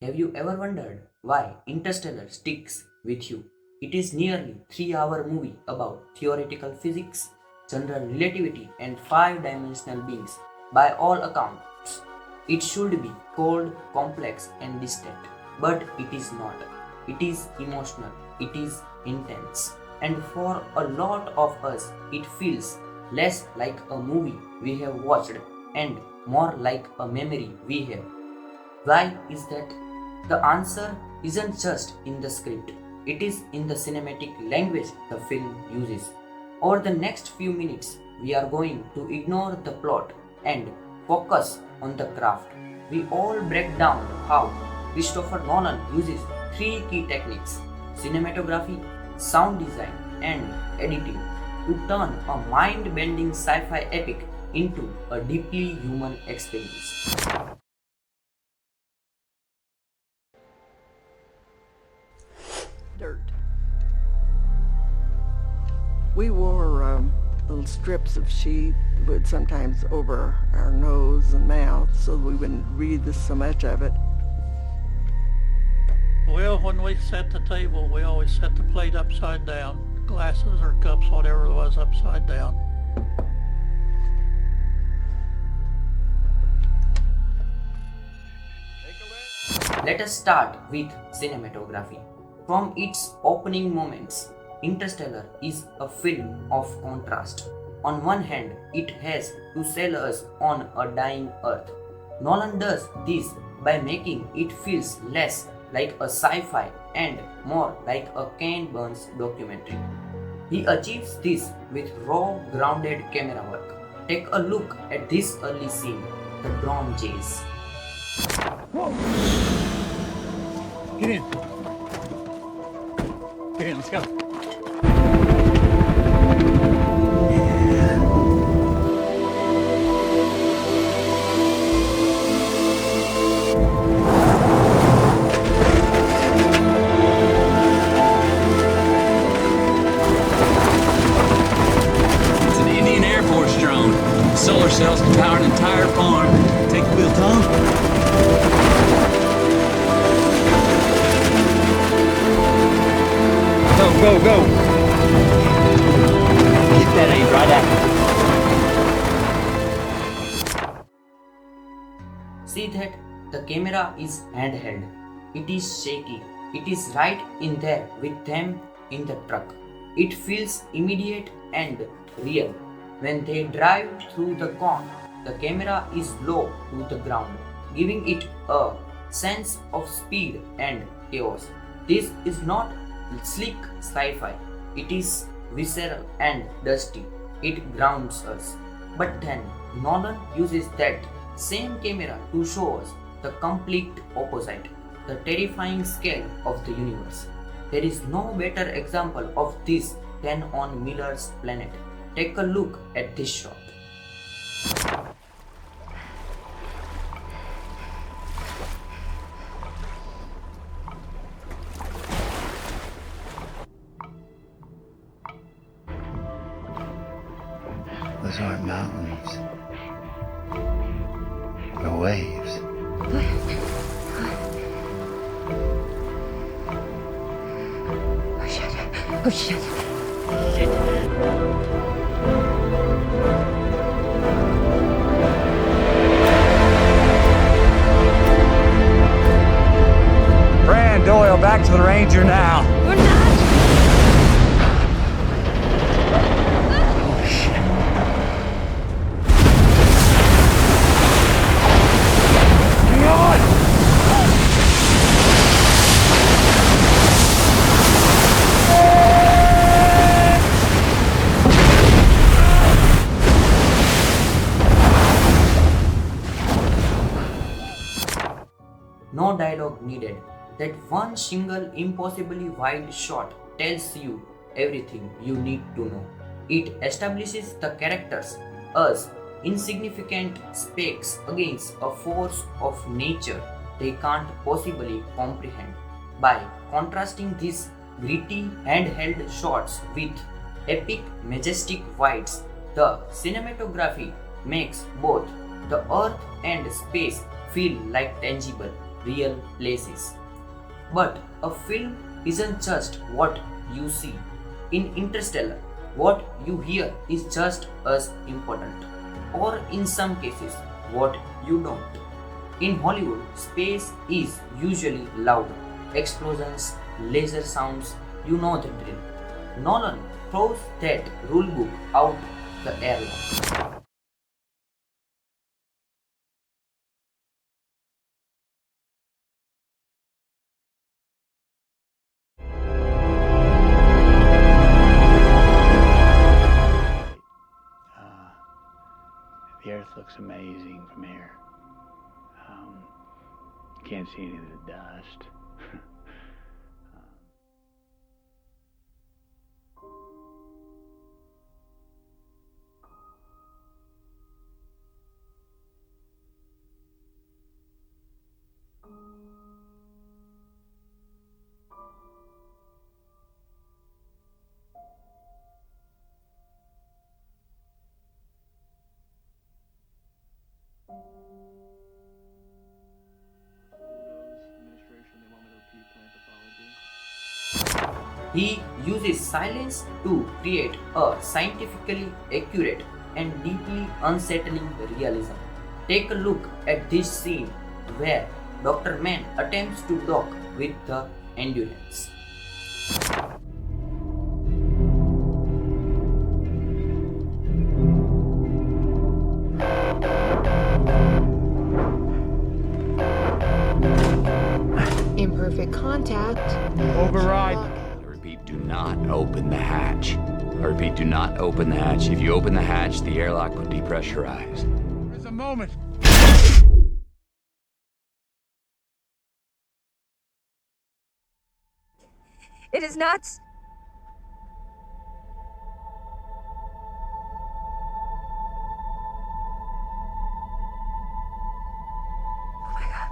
Have you ever wondered why Interstellar sticks with you? It is nearly 3-hour movie about theoretical physics, general relativity and five-dimensional beings. By all accounts, it should be cold, complex and distant, but it is not. It is emotional, it is intense, and for a lot of us it feels less like a movie we have watched and more like a memory we have. Why is that? The answer isn't just in the script, it is in the cinematic language the film uses. Over the next few minutes, we are going to ignore the plot and focus on the craft. We all break down how Christopher Nolan uses three key techniques: cinematography, sound design, and editing to turn a mind bending sci fi epic into a deeply human experience. Dirt. We wore little strips of sheet, would sometimes over our nose and mouth, so we wouldn't breathe so much of it. Well, when we set the table, we always set the plate upside down, glasses or cups, whatever it was, upside down. Let us start with cinematography. From its opening moments, Interstellar is a film of contrast. On one hand, it has to sell us on a dying Earth. Nolan does this by making it feels less like a sci-fi and more like a Ken Burns documentary. He achieves this with raw, grounded camera work. Take a look at this early scene, the drone chase. Whoa! Get in. Get in, let's go. It's an Indian Air Force drone. Solar cells can power an entire farm. Take the wheel, Tom. Go, go! Get that aim right at it. See that the camera is handheld. It is shaky. It is right in there with them in the truck. It feels immediate and real. When they drive through the corn, the camera is low to the ground, giving it a sense of speed and chaos. This is not sleek sci-fi. It is visceral and dusty. It grounds us. But then Nolan uses that same camera to show us the complete opposite, the terrifying scale of the universe. There is no better example of this than on Miller's Planet. Take a look at this shot. Those aren't mountains. They're waves. Oh shit. Fran Doyle, back to the Ranger now. We're not. No dialogue needed. That one single impossibly wide shot tells you everything you need to know. It establishes the characters as insignificant specks against a force of nature they can't possibly comprehend. By contrasting these gritty handheld shots with epic majestic wides, the cinematography makes both the earth and space feel like tangible. real places. But a film isn't just what you see. In Interstellar, what you hear is just as important, or in some cases, what you don't. In Hollywood, space is usually loud. Explosions, laser sounds, you know the drill. Nolan throws that rulebook out the airlock. The Earth looks amazing from here. You can't see any of the dust. He uses silence to create a scientifically accurate and deeply unsettling realism. Take a look at this scene where Dr. Mann attempts to dock with the Endurance. Imperfect contact. Override. I repeat, do not open the hatch. I repeat, do not open the hatch. If you open the hatch, the airlock will depressurize. There's a moment. It is not. Oh my god.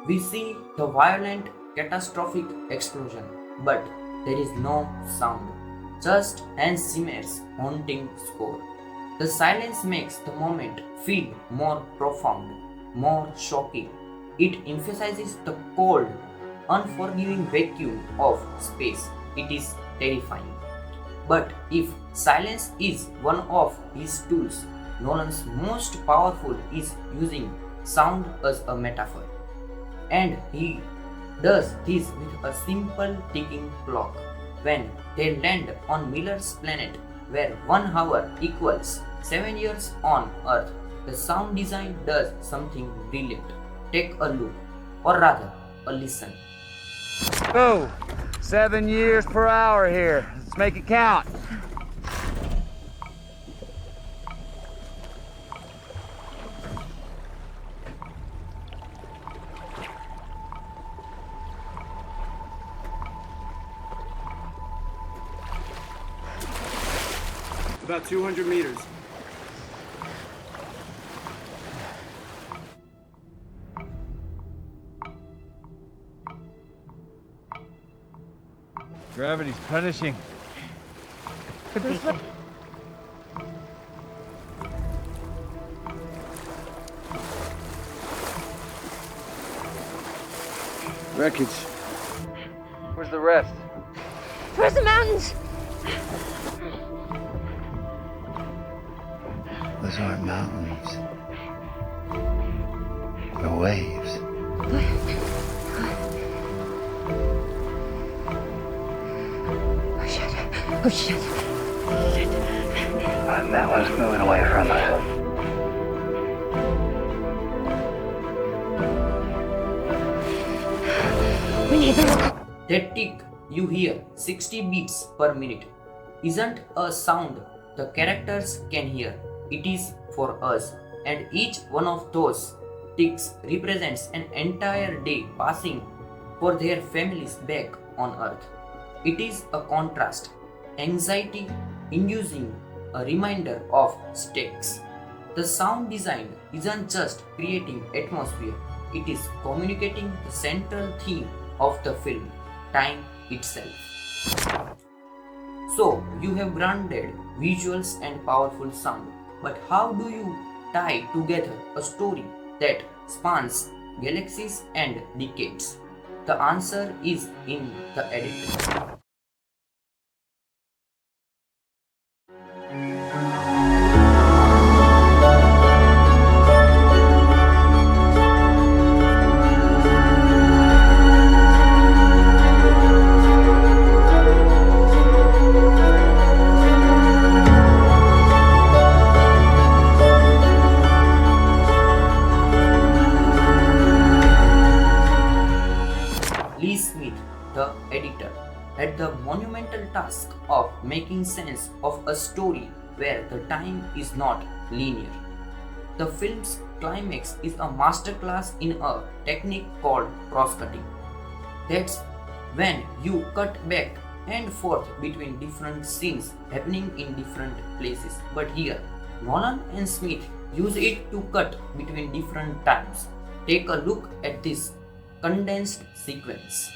We see the violent, catastrophic explosion, but there is no sound, just Hans Zimmer's haunting score. The silence makes the moment feel more profound, more shocking. It emphasizes the cold, unforgiving vacuum of space. It is terrifying. But if silence is one of his tools, Nolan's most powerful is using sound as a metaphor. And he does this with a simple ticking clock. When they land on Miller's planet, where 1 hour equals 7 years on Earth, the sound design does something brilliant. Take a look, or rather, a listen. Go! 7 years per hour here. Let's make it count. About 200 meters. Gravity's punishing. Wreckage. Where's the rest? Towards the mountains. Those aren't mountains. They're waves. Oh shit. Oh shit. That one's moving away from us. We need the look. That tick you hear 60 beats per minute isn't a sound the characters can hear. It is for us, and each one of those ticks represents an entire day passing for their families back on Earth. It is a contrast, anxiety inducing, a reminder of stakes. The The sound design isn't just creating atmosphere, it is communicating the central theme of the film, time itself. So, you have granted visuals and powerful sound, but how do you tie together a story that spans galaxies and decades? The answer is in the editing. The editor, had the monumental task of making sense of a story where the time is not linear. The film's climax is a masterclass in a technique called cross-cutting. That's when you cut back and forth between different scenes happening in different places. But here, Nolan and Smith use it to cut between different times. Take a look at this condensed sequence.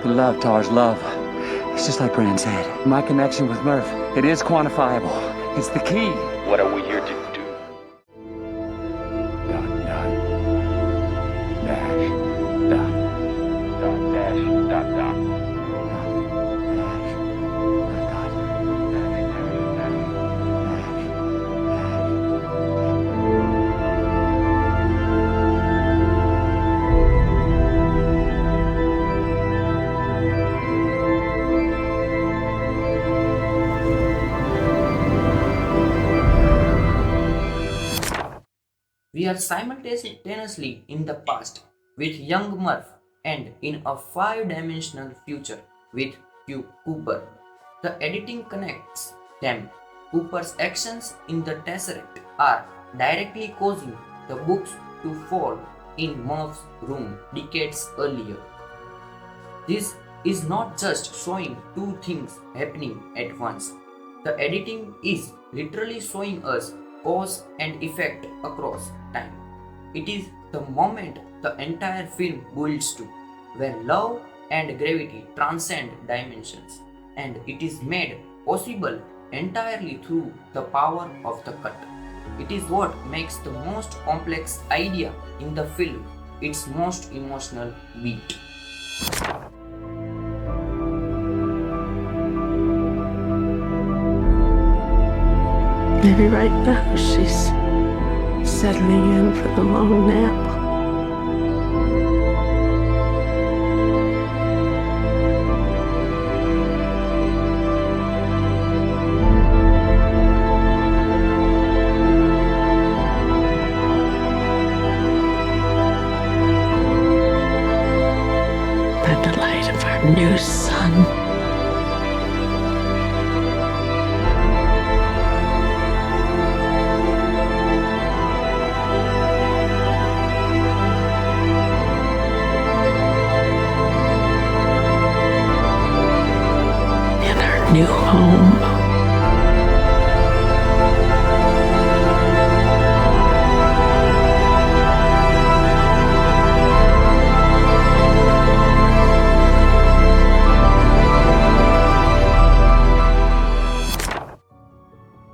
Love, Tars, love. It's just like Brand said. My connection with Murph, it is quantifiable. It's the key. What are we here to do? Dot, dot. Dash. Dot. Dot, dash. Dot, dot. We are simultaneously in the past with young Murph and in a five-dimensional future with Cooper. The editing connects them. Cooper's actions in the Tesseract are directly causing the books to fall in Murph's room decades earlier. This is not just showing two things happening at once. The editing is literally showing us cause and effect across time. It is the moment the entire film builds to, where love and gravity transcend dimensions, and it is made possible entirely through the power of the cut. It is what makes the most complex idea in the film its most emotional beat. Maybe right now she's settling in for the long nap. By the light of our new sun. New home.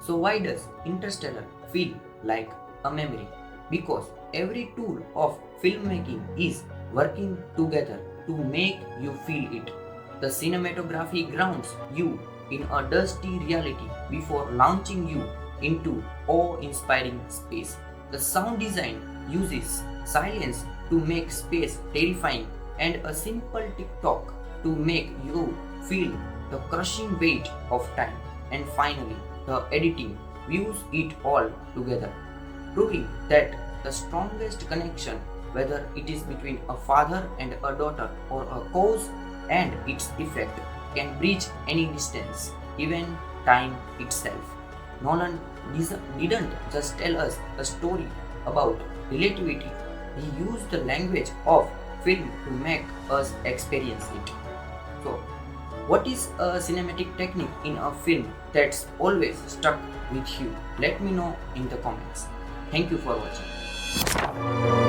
So why does Interstellar feel like a memory? Because every tool of filmmaking is working together to make you feel it. The cinematography grounds you in a dusty reality before launching you into awe-inspiring space. The sound design uses silence to make space terrifying and a simple tick-tock to make you feel the crushing weight of time, and finally, the editing views it all together, proving that the strongest connection, whether it is between a father and a daughter or a cause and its effect, can bridge any distance, even time itself. Nolan didn't just tell us a story about relativity, he used the language of film to make us experience it. So, what is a cinematic technique in a film that's always stuck with you? Let me know in the comments. Thank you for watching.